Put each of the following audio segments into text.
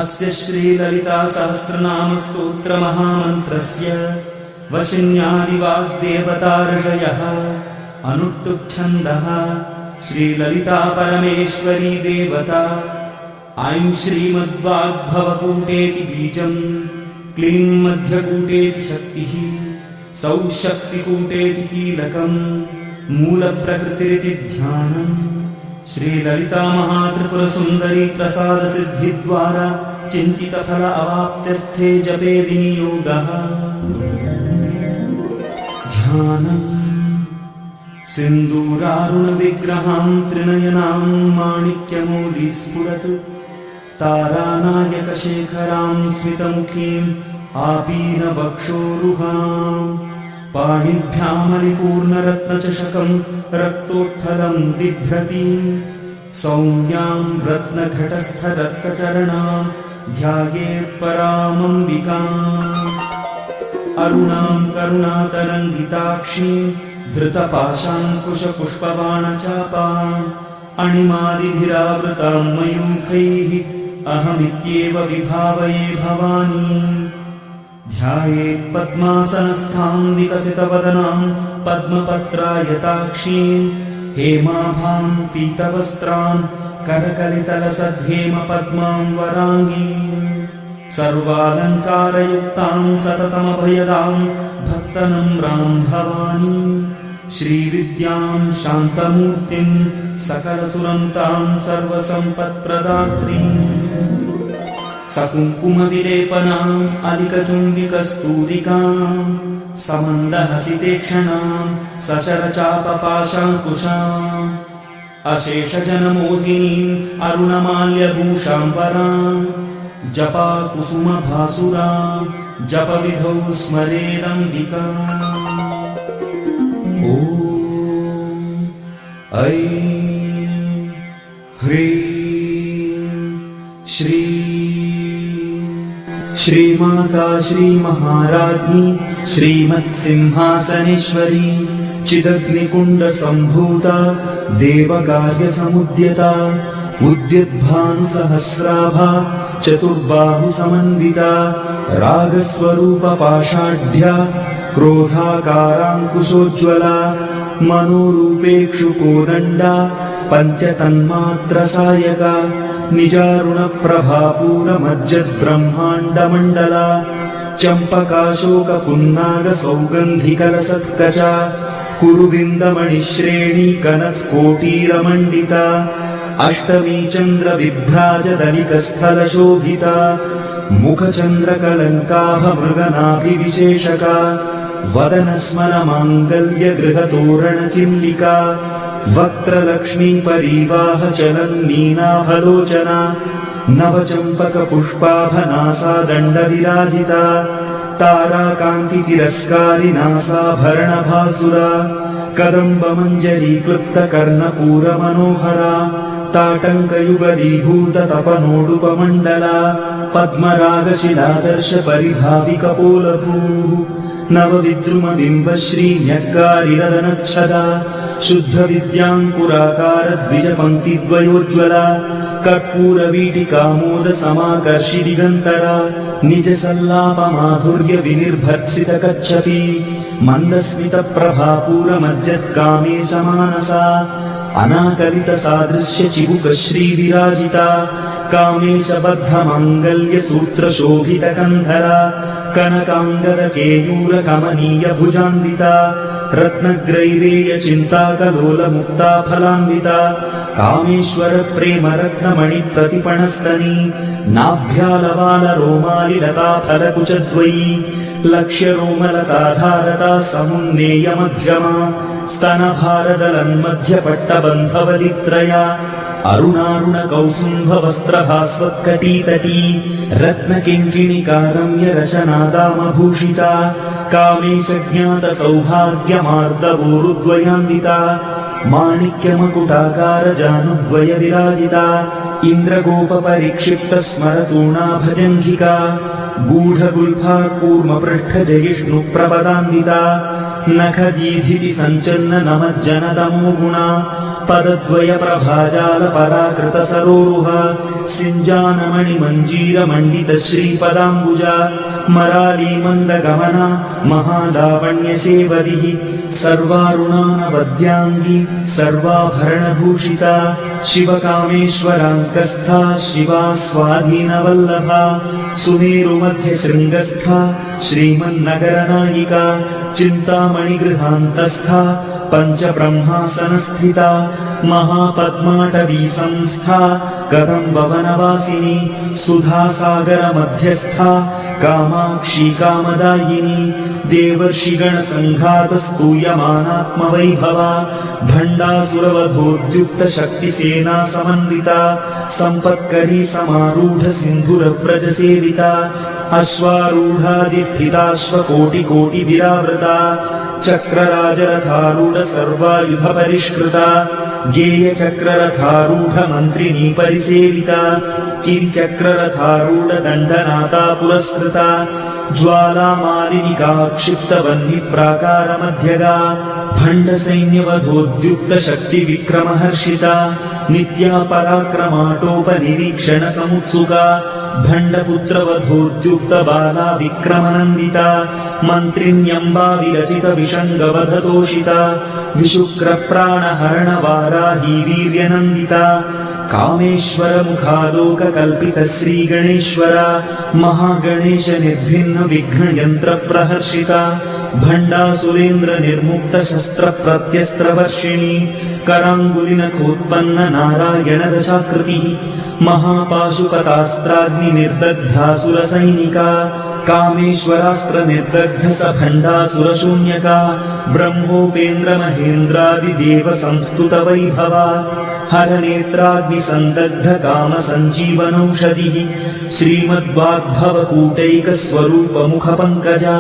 अस्य श्रीललितासहस्रनाम स्तोत्रमहामन्त्रस्य वशिन्यादिवाग्देवता ऋषयः अनुष्टुप्छन्दः श्रीललिता परमेश्वरी देवता ऐं श्रीमद्वाग्भवकूटेति बीजं क्लीं मध्यकूटेति शक्तिः सौः शक्तिकूटेति कीलकं मूलप्रकृतिरिति ध्यानम् श्रीललिता महात्रिपुरसुन्दरी प्रसादसिद्धिद्वारा चिन्तितफल अवाप्त्यर्थे जपे विनियोगः। ध्यानम् सिन्दूरारुणविग्रहां त्रिनयनां माणिक्यमौलिस्फुरत् तारानायकशेखरां स्मितमुखीम् आपीनवक्षोरुहां पाणिभ्यामलिपूर्णरत्नचषकं रक्तोत्फलं बिभ्रतीं सौम्यां रत्नघटस्थरक्तचरणां ध्यायेत्परामम्बिकाम् अरुणां करुणातरङ्गिताक्षीं धृतपाशाङ्कुशपुष्पबाणचापाम् अणिमादिभिरावृतां मयूखैः अहमित्येव विभावये भवानीम् ध्यायेत्पद्मासनस्थां विकसितवदनां पद्मपत्रायताक्षीं हेमाभां पीतवस्त्रान् करकलितलसद्धेमपद्मां वराङ्गीं सर्वालङ्कारयुक्तां सततमभयदां भक्तनम्रां भवानीं श्रीविद्यां शान्तमूर्तिं सकलसुरन्तां सर्वसम्पत्प्रदात्रीं सकुङ्कुमविलेपनाम् अलिकचुम्बिकस्तूरिकां समन्दहसितेक्षणां सचरचापपाशाङ्कुशाम् अशेषजनमोहिनीम् अरुणमाल्यभूषां वरां जपाकुसुमभासुरां जपविधौ स्मरेदम्बिकाम् ॐ ऐं ह्रीं श्रीं श्रीमाता श्रीमहाराज्ञी श्रीमत्सिंहासनेश्वरी चिदग्निकुण्डसम्भूता देवकार्यसमुद्यता उद्यद्भानुसहस्राभा चतुर्बाहुसमन्विता रागस्वरूपपाषाढ्या क्रोधाकाराङ्कुशोज्ज्वला मनोरूपेक्षुकोदण्डा पञ्चतन्मात्रसायका निजारुणप्रभापूरमज्जद्ब्रह्माण्डमण्डला चम्पकाशोकपुन्नागसौगन्धिकलसत्कचा कुरुविन्दमणिश्रेणी कनत्कोटीरमण्डिता अष्टमी चन्द्रविभ्राजदलिकस्थलशोभिता मुखचन्द्रकलङ्काभमृगनाभिविशेषका वदनस्मरमाङ्गल्यगृहतोरणचिल्लिका वक्त्रलक्ष्मीपरीवाहचलन्मीनाभलोचना नवचम्पकपुष्पाभनासादण्डविराजिता ताराकान्तितिरस्कारिनासाभरणभासुरा कदम्बमञ्जरीक्लुप्तकर्णपूरमनोहरा ताटङ्कयुगलीभूततपनोडुपमण्डला पद्मरागशिलादर्शपरिभाविकपोलभूः नवविद्रुमबिम्बश्रीन्यक्कारिरदनच्छदा शुद्धविद्याङ्कुराकारद्विजपङ्क्तिद्वयोज्ज्वला कर्पूरवीटिकामोदसमाकर्षिदिगन्तरा निजसल्लापमाधुर्यविनिर्भर्त्सितकच्छपी मन्दस्मितप्रभापूरमज्जत्कामेशमानसा अनाकलितसादृश्यचिबुकश्रीविराजिता कामेशबद्धमाङ्गल्यसूत्रशोभितकन्धरा कनकाङ्गदकेयूरकमनीयभुजान्विता रत्नग्रैवेयचिन्ताकलोलमुक्ता फलान्विता कामेश्वरप्रेमरत्नमणिप्रतिपणस्तनी नाभ्यालवालरोमालिलताफलकुचद्वयी लक्ष्यरोमलताधारता समुन्नेयमध्यमा स्तनभारदलन्मध्यपट्टबन्धवलित्रया अरुणारुणकौसुम्भवस्त्रभास्वत्कटीतटी रत्नकिङ्किणिकारम्यरशनादामभूषिता कामेशज्ञातसौभाग्यमार्दवोरुद्वयान्विता माणिक्यमकुटाकारजानुद्वयविराजिता इन्द्रगोपपरिक्षिप्तस्मरतूणाभजङ्घिका गूढगुल्फा कूर्मपृष्ठजयिष्णुप्रपदान्विता नखदीधिति सञ्चन्ननमज्जनतमो गुणा पदद्वय प्रभाजाल पराकृत सरोरुह सिञ्जानमणिमञ्जीर मण्डित श्रीपदाम्बुजा मराली मन्दगमना महालावण्यशेवदिः सर्वारुणानवद्यांगी सर्वाभरणभूषिता शिवकामेश्वराङ्कस्था शिवा स्वाधीनवल्लभा सुमेरुमध्यशृङ्गस्था श्रीमन्नगरनायिका चिन्तामणिगृहान्तस्था पञ्चब्रह्मासनस्थिता महापद्माटवी संस्था कदम्बवनवासिनी सुधासागरमध्यस्था कामाक्षी कामदायिनी देवर्षिगणसङ्घातस्तूयमानात्मवैभवा भण्डासुरवधोद्युक्त शक्तिसेना समन्विता सम्पत्करी समारूढ सिन्धुरव्रजसेविता अश्वारूढाधिष्ठिताश्वकोटिकोटिविरावृता चक्रराजरथारूढ सर्वायुध परिष्कृता गेयचक्ररथारूढ मन्त्रिणी परिसेविता गिरिचक्ररथारूढ दण्डनाथा पुरस्कृता ज्वालामालिनिका क्षिप्तवह्निप्राकारमध्यगा भण्डसैन्यवधोद्युक्त शक्तिविक्रमहर्षिता नित्या पराक्रमाटोपनिरीक्षण समुत्सुका भण्डपुत्रवधोद्युक्त बाला विक्रमनन्दिता मन्त्रिण्यम्बा विरचित विषङ्गवधतोषिता विशुक्रप्राणहरणवाराही वीर्यनन्दिता कामेश्वर मुखालोककल्पित श्रीगणेश्वरा महागणेश निर्भिन्न विघ्नयन्त्र प्रहर्षिता भण्डासुरेन्द्र निर्मुक्त शस्त्र प्रत्यस्त्रवर्षिणी कराङ्गुलिनखोत्पन्न नारायण दशाकृतिः महापाशुपतास्त्राग्नि निर्दग्धासुरसैनिका कामेश्वरास्त्र निर्दग्ध सभण्डासुरशून्यका ब्रह्मोपेन्द्र महेन्द्रादिदेव संस्तुत वैभवा हरनेत्राग्नि संदग्ध काम संजीवनौषधिः श्रीमद्वाग्भवकूटैक स्वरूप मुख पंकजा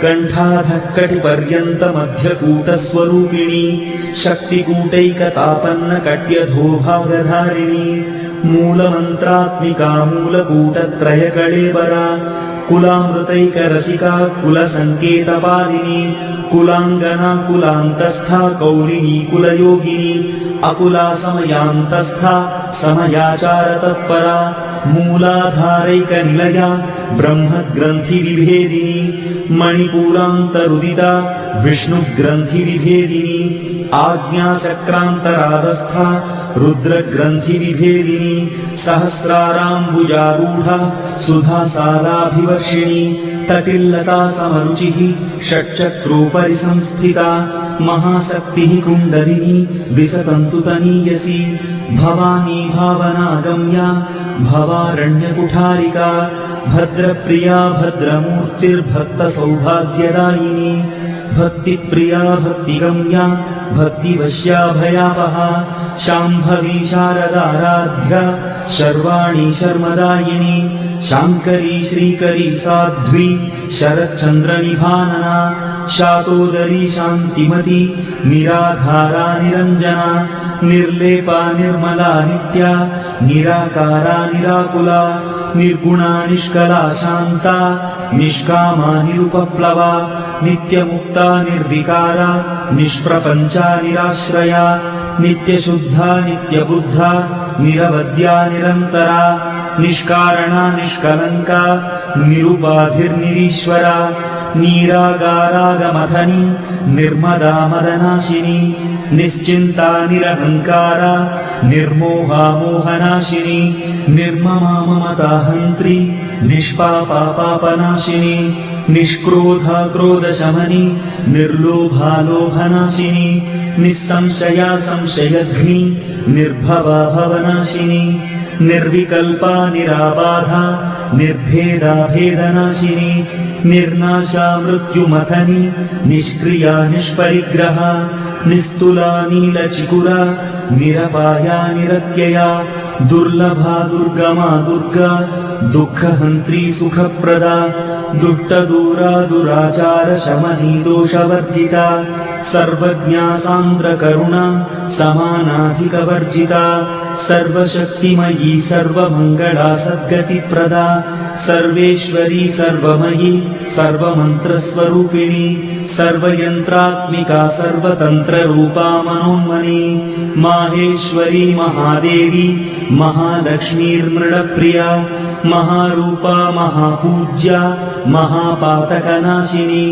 कंठाधः कटिपर्यन्त मध्यकूट स्वरूपिणी शक्तिकूटैकतापन्न कट्यधोभागधारिणी मूलमन्त्रात्मिका मूलकूटत्रय कळेबरा कुलामृतैक रसिका कुलसंकेतपालिनी कुलांगना कुलांतस्था कौलिनी कुलयोगिनी अकुला समयांतस्था समयाचार तत्परा मूलाधारैक निलया ब्रह्मग्रंथि विभेदिनी मणिपूरान्तरुदिता विष्णुग्रंथि विभेदिनी आज्ञाचक्रान्तरादस्था रुद्रग्रंथि विभेदिनी सहस्राराम्बुजारूढा सुधासालाभिवर्षिणी तटिल्लता समरुचिः षट्चक्रोपरि संस्थिता महाशक्तिः कुण्डलिनी विसतन्तु तनीयसी भवानी भावनागम्या भवारण्यकुठारिका भद्रप्रिया भद्रमूर्तिर्भक्तसौभाग्यदायिनी भक्तिप्रिया भक्तिगम्या भक्तिवश्या भयावहा शाम्भवी शारदाराध्या शर्वाणी शर्मदायिनी शाङ्करी श्रीकरी साध्वी शरच्चन्द्रनिभानना शातोदरी शान्तिमती निराधारा निरञ्जना निर्लेपा निर्मला नित्या निराकारा निराकुला निर्गुणा निष्कला शान्ता निष्कामा निरुपप्लवा नित्यमुक्ता निर्विकारा निष्प्रपञ्चा निराश्रया नित्यशुद्धा नित्यबुद्धा निरवद्या निरन्तरा निष्कारणा निष्कलङ्का निरुपाधिर्निरीश्वरा नीरागारागमथनी निर्मदा मदनाशिनी निश्चिन्ता निरहङ्कारा निर्मोहा मोहनाशिनी निर्ममा ममताहन्त्री निष्पापा पापनाशिनी निष्क्रोधा क्रोधशमनी निर्लोभा लोभनाशिनी निस्संशया संशयघ्नी निर्भवा भवनाशिनी निर्विकल्पा निराबाधा निर्भेदा भेदनाशिनी निर्नाशा मृत्युमथनी निष्क्रिया निष्परिग्रहा निस्तुला नीलचिकुरा निरपाया निरत्यया दुर्लभा दुर्गमा दुर्गा दुःखहन्त्री सुखप्रदा दुष्टदूरा दुराचार शमनी दोषवर्जिता सर्वज्ञा सान्द्रकरुणा समानाधिकवर्जिता सर्वशक्तिमयी सर्वमङ्गला सद्गतिप्रदा सर्वेश्वरी सर्वमयी सर्वमन्त्रस्वरूपिणी सर्वयन्त्रात्मिका सर्वतन्त्ररूपा मनोन्मनी माहेश्वरी महादेवी महालक्ष्मीर्मृडप्रिया महारूपा महापूज्या महापातकनाशिनी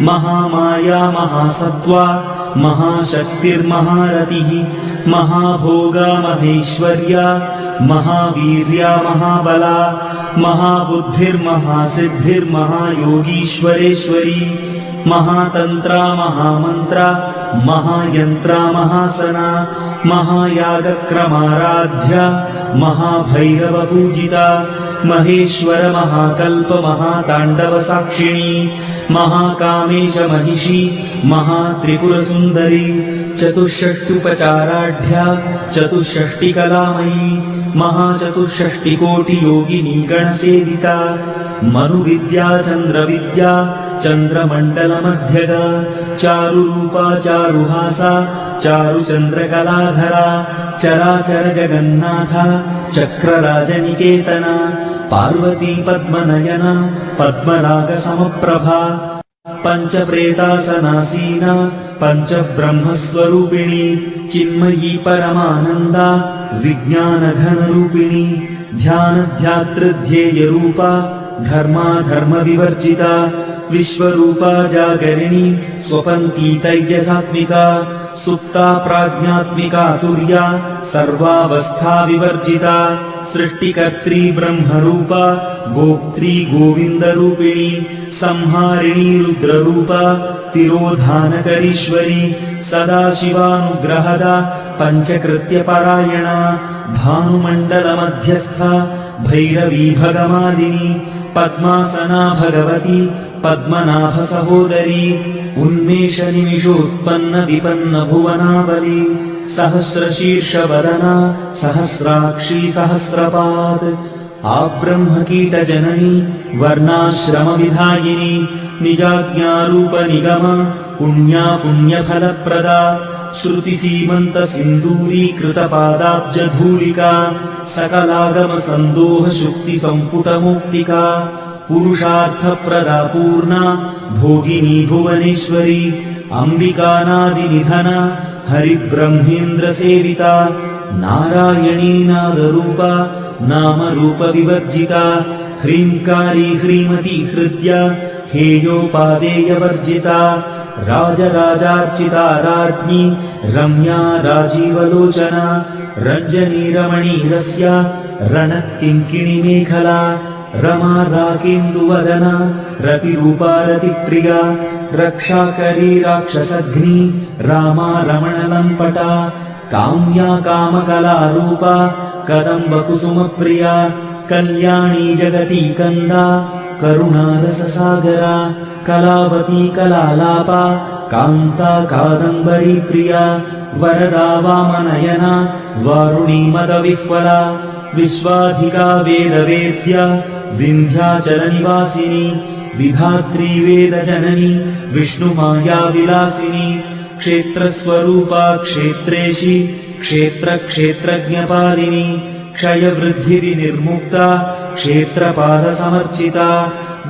महामाया महासत्त्वा महाशक्तिर्महारतिः महाभोगा महेश्वर्या महावीर्या महाबला महाबुद्धिर्महासिद्धिर्महायोगीश्वरेश्वरी महातन्त्रा महामन्त्रा महायन्त्रा महासना महायागक्रमाराध्या महाभैरवपूजिता महेश्वर महाकल्प महाताण्डवसाक्षिणी महाकामेश महिषी महात्रिपुरसुन्दरी चतुष्षष्ट्युपचाराढ्या चतुष्षष्टिकलामयी महाचतुष्षष्टिकोटियोगिनी गणसेविता मनुविद्या चन्द्रविद्या चन्द्रमण्डलमध्यगा चारुरूपा चारुहासा चारुचन्द्रकलाधरा चराचर जगन्नाथा चक्रराजनिकेतना पार्वती पद्मनयना पद्मरागसमप्रभा पञ्चप्रेतासनासीना पञ्चब्रह्मस्वरूपिणी चिन्मयी परमानन्दा विज्ञानघनरूपिणी ध्यानध्यातृध्येयरूपा धर्माधर्मविवर्जिता विश्वरूपा जागरिणी स्वपन्ती तैजसात्मिका सुप्ता प्राज्ञात्मिका तुर्या सर्वावस्था विवर्जिता सृष्टिकर्त्री ब्रह्मरूपा गोप्त्री गोविन्दरूपिणी संहारिणी रुद्ररूपा तिरोधानकरीश्वरी सदाशिवानुग्रहदा पञ्चकृत्यपरायणा भानुमण्डलमध्यस्था भैरवी भगमालिनी पद्मासना भगवती पद्मनाभसहोदरी उन्मेषनिमिषोत्पन्न विपन्न भुवनावली सहस्रशीर्षवदना सहस्राक्षी सहस्रपात् आब्रह्मकीटजननी वर्णाश्रमविधायिनी निजाज्ञारूपनिगमा पुण्या पुण्यफलप्रदा श्रुतिसीमन्तसिन्दूरीकृतपादाब्जधूलिका सकलागमसन्दोहशुक्तिसम्पुटमुक्तिका पुरुषार्थप्रदा पूर्णा भोगिनी भुवनेश्वरी अम्बिकानादिनिधना हरिब्रह्मेन्द्रसेविता नारायणी नादरूपा नामरूपविवर्जिता ह्रीङ्कारी ह्रीमती हृद्या हेयोपादेयवर्जिता राजराजार्चिता राज्ञी रम्या राजीवलोचना रञ्जनी रमणीरस्या रणत्किङ्किणी मेखला रमा राकेन्दुवदना रतिरूपा रतिप्रिया रक्षाकरी राक्षसघ्नी रामा रमणलम्पटा काम्या कामकलारूपा कदम्बकुसुमप्रिया कल्याणी जगती कन्दा करुणारससागरा कलावती कलालापा कान्ता कादम्बरी प्रिया वरदा वामनयना वारुणी मदविह्वला विश्वाधिका वेदवेद्या विन्ध्याचलनिवासिनी विधात्री वेदजननी विष्णुमाया विलासिनी क्षेत्रस्वरूपा क्षेत्रेशी क्षेत्रक्षेत्रज्ञपालिनी क्षयवृद्धिविनिर्मुक्ता क्षेत्रपादसमर्चिता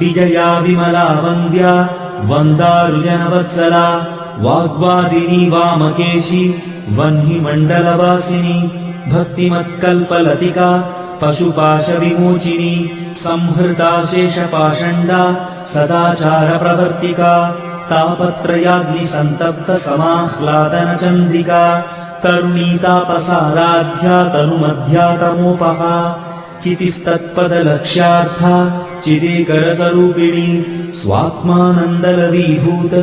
विजया विमला वन्द्या वन्दारुजनवत्सला वाग्वादिनी वामकेशी वह्निमण्डलवासिनी भक्तिमत्कल्पलतिका पशुपाशविमोचिनी संहृता शेषपाषण्डा सदाचारप्रवर्तिका तापत्रयाग्निसन्तप्तसमाह्लादनचन्द्रिका तरुणीतापसाराध्या तनुमध्या तमोपहा चितिस्तत्पदलक्ष्यार्था चिदेकरसरूपिणी स्वात्मानन्दलवीभूत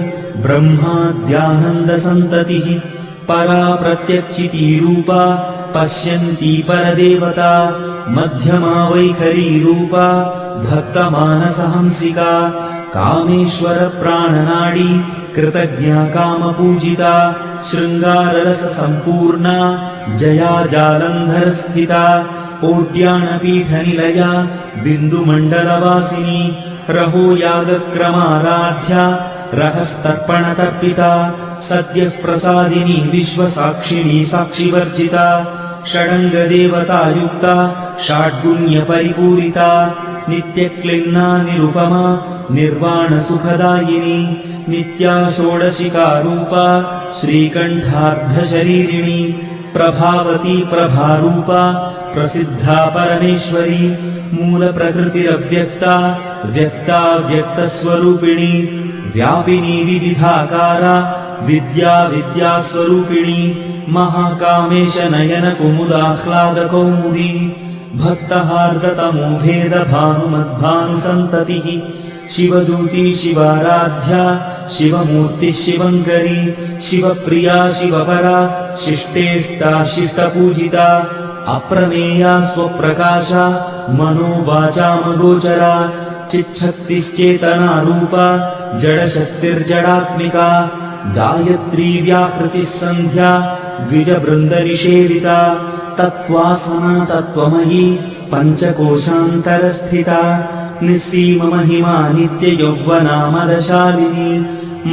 ब्रह्माद्यानन्दसन्ततिः परा प्रत्यक्षितीरूपा पश्यन्ती परदेवता मध्यमा वैखरीरूपा भक्तमानसहंसिका कामेश्वर प्राणनाडी कृतज्ञा कामपूजिता शृङ्गाररससम्पूर्णा जया जालन्धरस्थिता ओड्याणपीठनिलया बिन्दुमण्डलवासिनी रहो यागक्रमाराध्या रहस्तर्पणतर्पिता सद्यः प्रसादिनी विश्वसाक्षिणी साक्षिवर्जिता षडङ्गदेवतायुक्ता षाड्गुण्यपरिपूरिता नित्यक्लिन्ना निरुपमा निर्वाणसुखदायिनी नित्या षोडशिकारूपा श्रीकण्ठार्धशरीरिणी प्रभावती प्रभारूपा प्रसिद्धा परमेश्वरी मूलप्रकृतिरव्यक्ता व्यक्ता व्यक्तस्वरूपिणी व्यापिनी विविधाकारा विद्या विद्यास्वरूपिणी महाकामेश नयन कुमुदाह्लादकौमुदी भक्तहार्दतमो भेदभानुमद्भानुसन्ततिः शिवदूती शिवाराध्या शिवमूर्तिः शिवङ्करी शिवप्रिया शिवपरा शिष्टेष्टा शिष्टपूजिता अप्रमेया स्वप्रकाशा मनोवाचामगोचरा चिच्छक्तिश्चेतना रूपा जडशक्तिर्जडात्मिका गायत्री व्याहृतिः सन्ध्या द्विजवृन्दनिषेविता तत्त्वासना तत्त्वमयी पञ्चकोशान्तरस्थिता निस्सीममहिमा नित्ययौवना मदशालिनी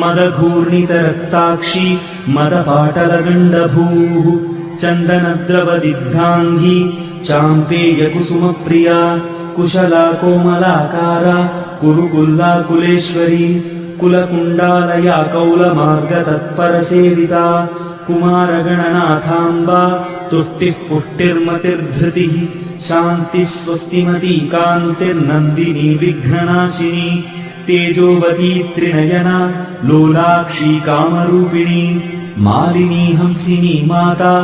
मदघूर्णितरक्ताक्षी मदपाटलगण्डभूः चन्दनद्रवदिग्धाङ्गी चाम्पेयकुसुमप्रिया कुशला कोमलाकारा कुरुकुल्लाकुलेश्वरी कुलकुण्डालया कौलमार्गतत्परसेविता कुमारगणनाथाम्बा तुष्टिः पुष्टिर्मतिर्धृतिः शान्तिः स्वस्तिमती कान्तिर्नन्दिनी विघ्ननाशिनी तेजोवती त्रिनयना लोलाक्षी कामरूपिणी मालिनी हंसिनी माता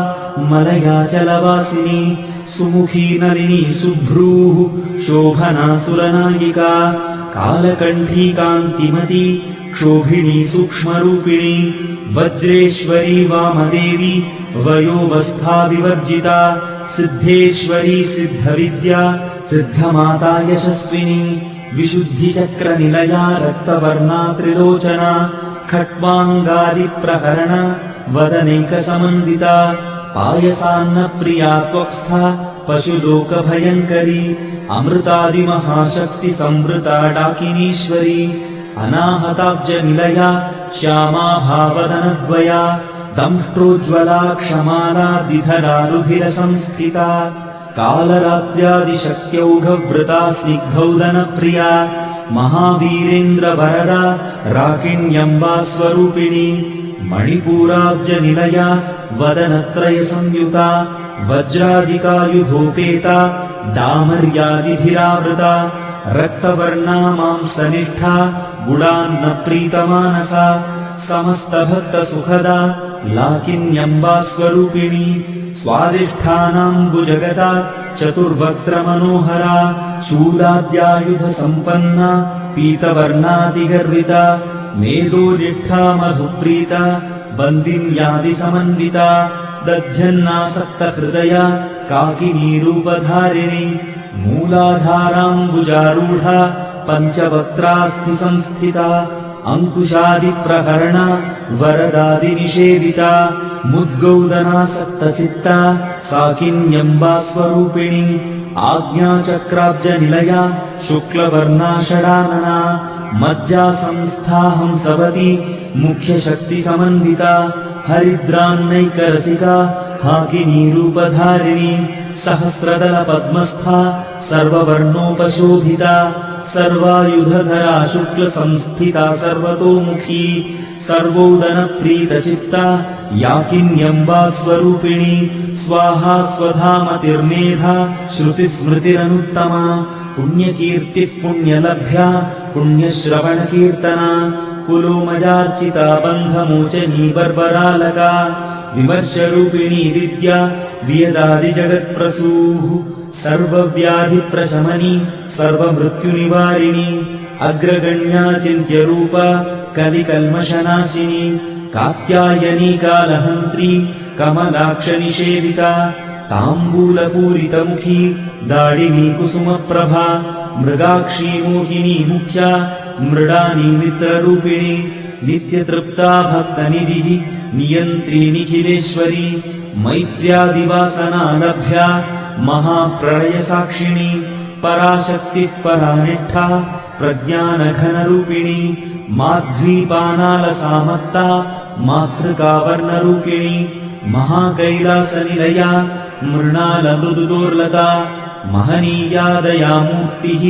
मलयाचलवासिनी सुमुखी नलिनी सुभ्रूः शोभना सुरनायिका कालकण्ठी कान्तिमती क्षोभिणी सूक्ष्मरूपिणी वज्रेश्वरी वामदेवी वयोवस्था विवर्जिता सिद्धेश्वरी सिद्धविद्या सिद्धमाता यशस्विनी विशुद्धिचक्रनिलया रक्तवर्णा त्रिलोचना खट्वाङ्गादिप्रहरण वदनैकसमन्विता पायसान्नप्रिया त्वक्स्था पशुलोकभयङ्करी अमृतादिमहाशक्तिसंवृता डाकिनीश्वरी अनाहताब्जनिलया श्यामा भावदनद्वया दंष्ट्रोज्ज्वला क्षमाला दिधरा रुधिरसंस्थिता कालरात्र्यादिशक्त्यौघवृता स्निग्धौदनप्रिया महावीरेन्द्रवरदा राकिण्यम्बा स्वरूपिणी मणिपूराब्जनिलया वदनत्रयसंयुता वज्रादिकायुधोपेता डामर्यादिभिरावृता रक्तवर्णा मांसनिष्ठा गुडान्नप्रीतमानसा समस्तभक्तसुखदा लाकिन्यम्बा स्वरूपिणी स्वादिष्ठानाम्बुजगता चतुर्वक्त्रमनोहरा शूलाद्यायुधसम्पन्ना पीतवर्णातिगर्विता मेदोनिष्ठा मधुप्रीता बन्दिन्यादिसमन्विता दध्यन्नासक्तहृदया काकिनीरूपधारिणी मूलाधाराम्बुजारूढा पञ्चवक्त्रास्थिसंस्थिता अङ्कुशादिप्रहरणा वरदादिनिषेविता मुद्गौदनासक्तचित्ता साकिन्यम्बा स्वरूपिणी आज्ञाचक्राब्जनिलया शुक्लवर्णा षडानना मज्जासंस्था हंसवती मुख्यशक्तिसमन्विता हरिद्रान्नैकरसिका हाकिनीरूपधारिणी सहस्रदलपद्मस्था सर्ववर्णोपशोभिता सर्वायुधधरा शुक्लसंस्थिता सर्वतोमुखी सर्वोदनप्रीतचित्ता याकिन्यम्बा स्वरूपिणी स्वाहा स्वधामतिर्मेधा श्रुतिस्मृतिरनुत्तमा पुण्यकीर्तिः पुण्यलभ्या पुण्यश्रवणकीर्तना कुलोमजार्चिता बन्धमोचनी बर्बरालका विमर्शरूपिणी विद्या वियदादिजगत्प्रसूः सर्वव्याधिप्रशमनी सर्वमृत्युनिवारिणी अग्रगण्या चिन्त्यरूपा कलिकल्मषनाशिनी कात्यायनी कालहन्त्री कमलाक्षनिषेविता ताम्बूलपूरितमुखी दाडिनी कुसुमप्रभा मृगाक्षी मोहिनी मुख्या मृडानी मित्ररूपिणी नित्यतृप्ता भक्तनिधिः नियन्त्री निखिलेश्वरी मैत्र्यादिवासना लभ्या महाप्रलयसाक्षिणी पराशक्तिः परानिष्ठा प्रज्ञानघनरूपिणी माध्वीपानालसामत्ता मातृकावर्णरूपिणी महाकैलासनिलया मृणालमृदुदोर्लता महनीया दयामूर्तिः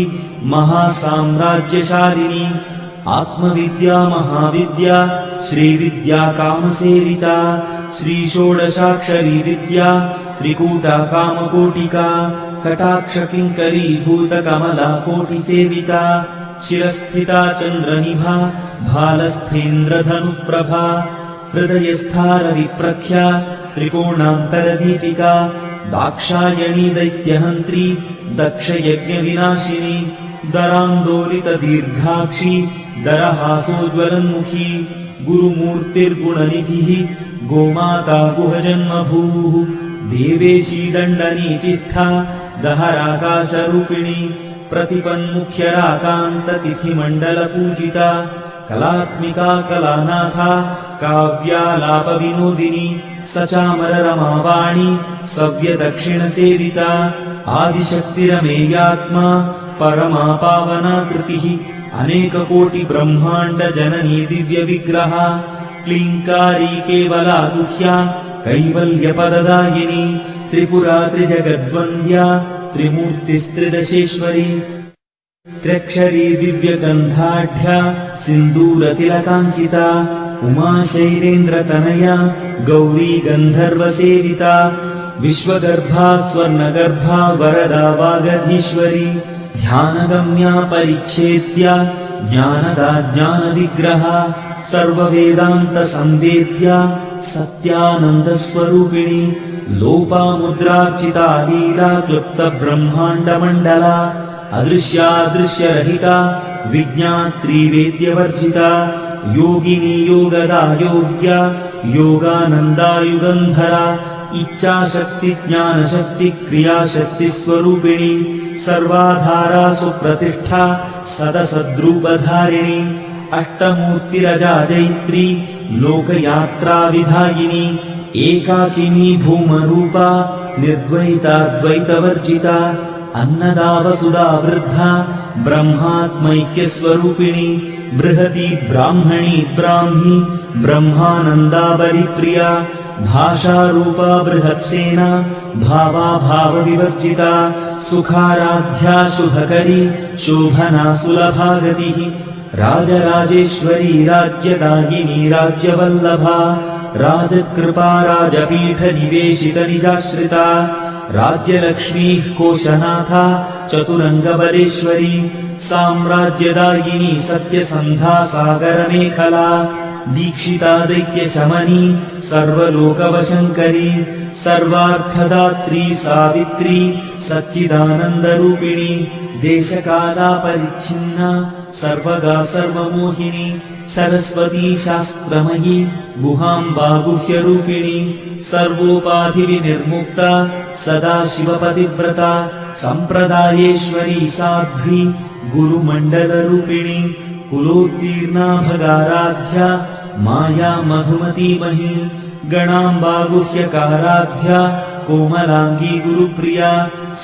महासाम्राज्यशालिनी आत्मविद्या महाविद्या श्रीविद्या कामसेविता श्रीषोडशाक्षरी विद्या त्रिकूटा कामकोटिका कटाक्षकिङ्करी भूतकमला कोटिसेविता शिरस्थिता चन्द्रनिभा भालस्थेन्द्रधनुःप्रभा हृदयस्थारविप्रख्या त्रिकोणान्तरदीपिका दाक्षायणी दैत्यहन्त्री दक्षयज्ञविनाशिनी दरान्दोलितदीर्घाक्षी दरहासोज्ज्वलन्मुखी गुरुमूर्तिर्गुणनिधिः गोमाता गुहजन्मभूः देवेशी दण्डनीतिस्था दहराकाशरूपिणी प्रतिपन्मुख्यराकान्ततिथिमण्डलपूजिता कलात्मिका कलानाथा काव्यालापविनोदिनी सचामररमावाणी सव्यदक्षिणसेविता आदिशक्तिरमेयात्मा परमा पावना कृतिः अनेककोटिब्रह्माण्डजननी दिव्यविग्रहा क्लीङ्कारी केवला गुह्या कैवल्यपददायिनी त्रिपुरा त्रिजगद्वन्द्या त्रिमूर्तिस्त्रिदशेश्वरी त्र्यक्षरी दिव्यगन्धाढ्या सिन्दूरतिलकाञ्चिता उमाशैलेन्द्रतनया गौरी गन्धर्वसेविता विश्वगर्भा स्वर्णगर्भा वरदा वागधीश्वरी ध्यानगम्या परिच्छेद्या ज्ञानदा ज्ञानविग्रहा सर्ववेदान्तसंवेद्या सत्यानन्दस्वरूपिणी लोपामुद्रार्चिता लीला क्लुप्तब्रह्माण्डमण्डला अदृश्यादृश्यरहिता विज्ञात्री वेद्यवर्जिता योगिनी योगदा योग्या योगानन्दा युगन्धरा इच्छाशक्ति ज्ञानशक्ति क्रियाशक्ति स्वरूपिणी सर्वाधारा सुप्रतिष्ठा सदसद्रूपधारिणी अष्टमूर्तिरजा जैत्री लोकयात्रा विधायिनी एकाकिनी भूमरूपा निर्द्वैताद्वैतवर्जिता अन्नदा वसुधा वृद्धा ब्रह्मात्मैक्यस्वरूपिणी बृहती ब्राह्मणी ब्राह्मी ब्रह्मानन्दाबलिप्रिया भाषारूपा बृहत्सेना भावा भावविवर्जिता सुखाराध्या शुभकरी शोभना सुलभा गतिः राजराजेश्वरी राज्यदायिनी राज्यवल्लभा राजकृपा राजपीठनिवेशितनिजाश्रिता राज्यलक्ष्मीः कोशनाथा चतुरङ्गबलेश्वरी साम्राज्यदायिनी सत्यसन्धा सागरमेखला दीक्षिता दैत्यशमनी सर्वलोकवशङ्करी सर्वार्थदात्री सावित्री सच्चिदानन्दरूपिणी देशकालापरिच्छिन्ना सर्वगा सर्वमोहिनी सरस्वती शास्त्रमयी गुहाम्बा गुह्यरूपिणी सर्वोपाधिविनिर्मुक्ता सदा शिवपतिव्रता सम्प्रदायेश्वरी साध्वी गुरुमण्डलरूपिणी कुलोत्तीर्णा भगाराध्या माया मधुमती मही गणाम्बा गुह्यकाराध्या कोमलांगी गुरुप्रिया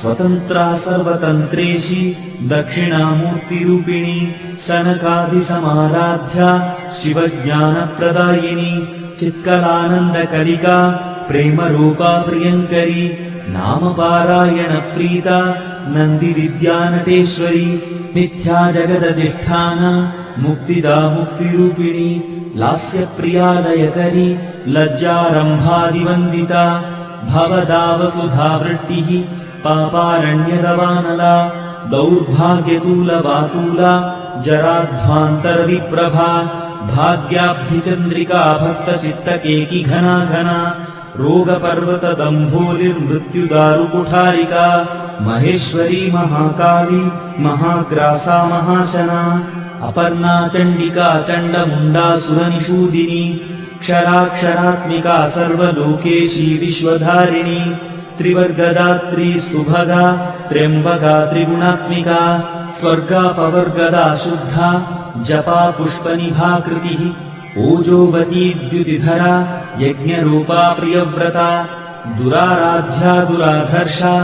स्वतन्त्रा सर्वतन्त्रेशी दक्षिणामूर्तिरूपिणी सनकादिसमाराध्या शिवज्ञानप्रदायिनी चित्कलानन्दकलिका प्रेमरूपा प्रियङ्करी नामपारायणप्रीता नन्दिविद्यानटेश्वरी मिथ्या जगदधिष्ठाना मुक्तिदा मुक्तिरूपिणी लास्यप्रियालयकरी लज्जारम्भादिवन्दिता भवदा वसुधावृत्तिः पापारण्यदवानला दौर्भाग्यतूलवातूला जराध्वान्तरविप्रभा भाग्याब्धिचन्द्रिका भक्तचित्तकेकी घना घना रोगपर्वतदम्भोलिर्मृत्युदारुकुठारिका महेश्वरी महाकाली महाग्रासा महाशना अपर्णा चण्डिका चण्डमुण्डासुरनिषूदिनी क्षराक्षरात्मिका सर्वलोकेशी विश्वधारिणी त्रिवर्गदात्री सुभगा त्र्यम्बका त्रिगुणात्मिका स्वर्गापवर्गदा शुद्धा जपा पुष्पनिभा कृतिः ओजोवती द्युतिधरा यज्ञरूपा प्रियव्रता दुराराध्या दुराधर्षा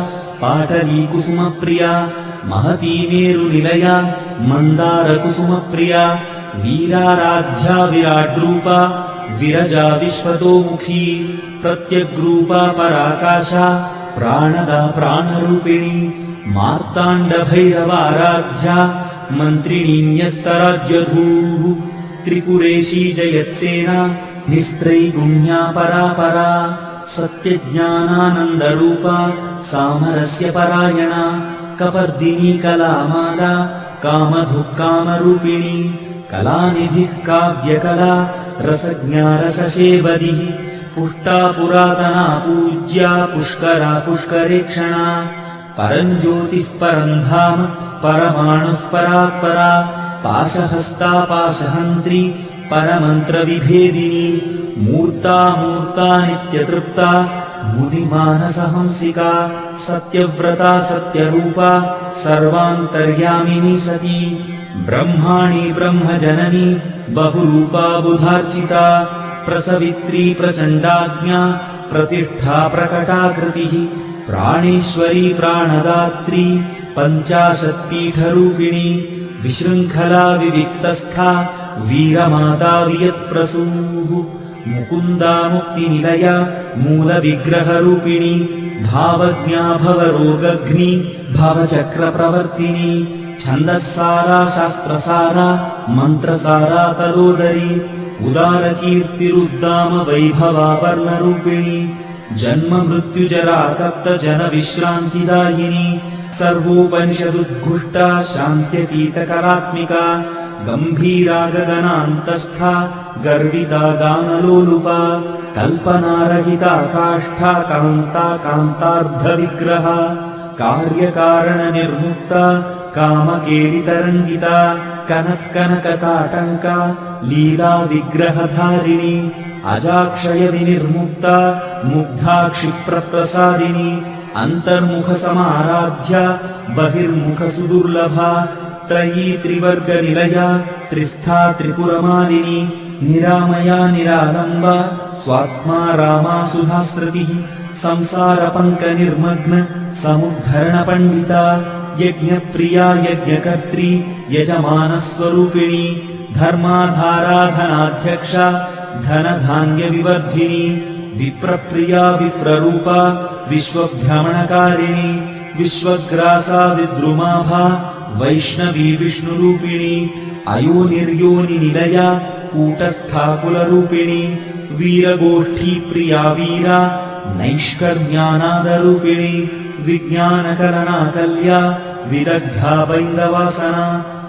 पाटली कुसुमप्रिया महती मेरुनिलया मन्दारकुसुमप्रिया वीराराध्या विराड्रूपा विरजा विश्वतोमुखी प्रत्यग्रूपा पराकाशा प्राणदा प्राणरूपिणी मार्ताण्डभैरवाराध्या मन्त्रिणीन्यस्तराज्यधूः त्रिपुरेशी जयत्सेना निस्त्रैगुण्या परापरा सत्यज्ञानानन्दरूपा सामरस्यपरायणा कपर्दिनी कलामाला कामधुक्कामरूपिणी कलानिधिः काव्यकला रसज्ञा रससेवदिः पुष्टा पुरातना पूज्या पुष्करा पुष्करेक्षणा परञ्ज्योतिः परं धाम परमाणुः परात्परा पाशहस्ता पाशहन्त्री परमन्त्रविभेदिनी मूर्ता मूर्ता नित्यतृप्ता मुनिमानसहंसिका सत्यव्रता सत्यरूपा सर्वान्तर्यामिनी सती ब्रह्माणि ब्रह्मजननी बहुरूपा बुधार्चिता प्रसवित्री प्रचण्डाज्ञा प्रतिष्ठा प्रकटाकृतिः प्राणेश्वरी प्राणदात्री पञ्चाशत्पीठरूपिणी विशृङ्खला विविक्तस्था वीरमाता वियत्प्रसूः मुकुन्दा मुक्तिनिलया मूलविग्रहरूपिणी भावज्ञा भवरोगघ्नी भवचक्रप्रवर्तिनी छन्दस्सारा शास्त्रसारा मन्त्रसारा तलोदरी उदारकीर्तिरुद्दाम वैभवा वर्णरूपिणी जन्म मृत्युजरा तप्तजनविश्रान्तिदायिनी सर्वोपनिषदुद्घुष्टा शान्त्यतीतकलात्मिका गम्भीरा गगनान्तस्था गर्विता गानलोलुपा कल्पनारहिता काष्ठा कान्ता कान्तार्धविग्रहा कार्यकारणनिर्मुक्ता कामकेलितरङ्गिता कनत्कनकताटङ्का लीला विग्रहधारिणी अजाक्षयविनिर्मुक्ता मुग्धा क्षिप्रप्रसादिनी अन्तर्मुखसमाराध्या बहिर्मुखसुदुर्लभा त्रयी त्रिवर्गनिलया त्रिस्था त्रिपुरमालिनी निरामया निरालम्बा स्वात्मा रामा सुधास्रतिः संसारपङ्कनिर्मग्न समुद्धरणपण्डिता यज्ञप्रिया यज्ञकर्त्री यजमानस्वरूपिणी धर्माधाराधनाध्यक्षा धनधान्यविवर्धिनी विप्रप्रिया विप्ररूपा विश्वभ्रमणकारिणी विश्वग्रासा विद्रुमाभा वैष्णवी विष्णुरूपिणी अयोनिर्योनिनिलया कूटस्था कुलरूपिणी वीरगोष्ठी प्रिया वीरा नैष्कर्म्यानादरूपिणी विज्ञानकलनाकल्या विदग्धा बैन्दवासना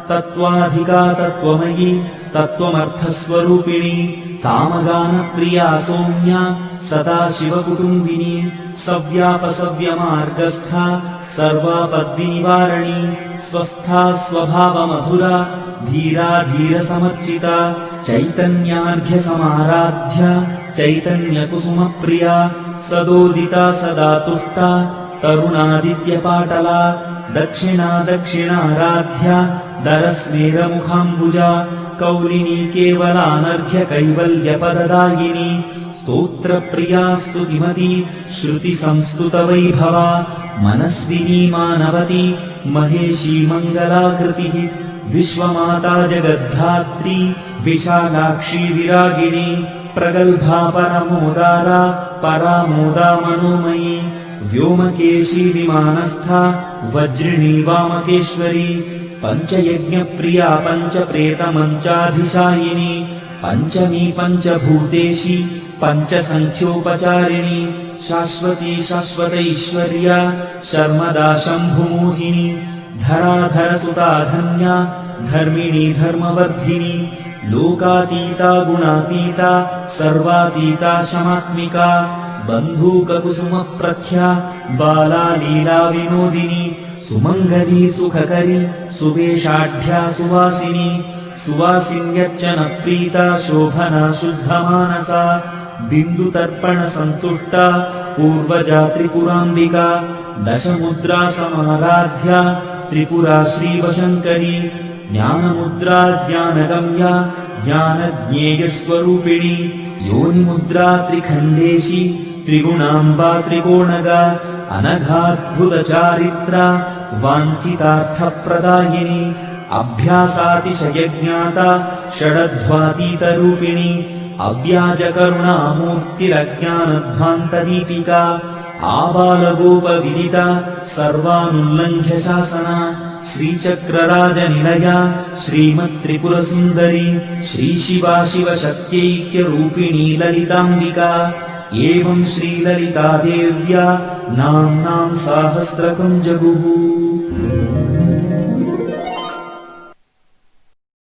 तत्त्वाधिका तत्त्वमयी तत्त्वमर्थस्वरूपिणी सामगानप्रिया सौम्या सदा शिवकुटुम्बिनी सव्यापसव्यमार्गस्था सर्वापद्विनिवारणी स्वस्था स्वभावमधुरा धीरा धीरसमर्चिता चैतन्यार्घ्यसमाराध्या चैतन्यकुसुमप्रिया सदोदिता सदा तुष्टा तरुणादित्यपाटला दक्षिणा दक्षिणाराध्या दरस्मेरमुखाम्बुजा कौलिनी केवलानर्घ्यकैवल्यपददायिनी स्तोत्रप्रिया स्तुतिमती श्रुतिसंस्तुतवैभवा मनस्विनी मानवती महेशी मङ्गलाकृतिः विश्वमाता जगद्धात्री विशालाक्षी विरागिणी प्रगल्भा परमोदारा परामोदा मनोमयी व्योमकेशी विमानस्था वज्रिणी वामकेश्वरी पञ्चयज्ञप्रिया पञ्चप्रेतमञ्चाधिशायिनी पञ्चमी पञ्चभूतेशी पञ्चसङ्ख्योपचारिणी शाश्वती शाश्वतैश्वर्या शर्मदा शम्भुमोहिनी धराधरसुता धन्या धर्मिणी धर्मवर्धिनी लोकातीता गुणातीता सर्वातीता शमात्मिका बन्धूककुसुमप्रख्या बाला लीला विनोदिनी सुमङ्गली सुखकरी सुवेशाढ्या सुवासिनी सुवासिन्यर्चनप्रीता शोभना शुद्धमानसा बिन्दुतर्पणसन्तुष्टा पूर्वजा त्रिपुराम्बिका दशमुद्रा समाराध्या त्रिपुरा श्रीवशङ्करी ज्ञानमुद्रा ज्ञानगम्या ज्ञानज्ञेयस्वरूपिणी योनिमुद्रा त्रिखण्डेशी त्रिगुणाम्बा त्रिकोणगा अनघाद्भुतचारित्रा वाञ्छितार्थप्रदायिनी अभ्यासातिशयज्ञाता षडध्वातीतरूपिणी अव्याजकरुणामूर्तिरज्ञानध्वान्तदीपिका आबालगोपविदिता सर्वानुल्लङ्घ्य शासना श्रीचक्रराजनिलया श्रीमत्त्रिपुरसुन्दरी श्रीशिवा शिवशक्त्यैक्यरूपिणी ललिताम्बिका एवं श्रीललितादेव्या नाम्नां साहस्रकं जगुः।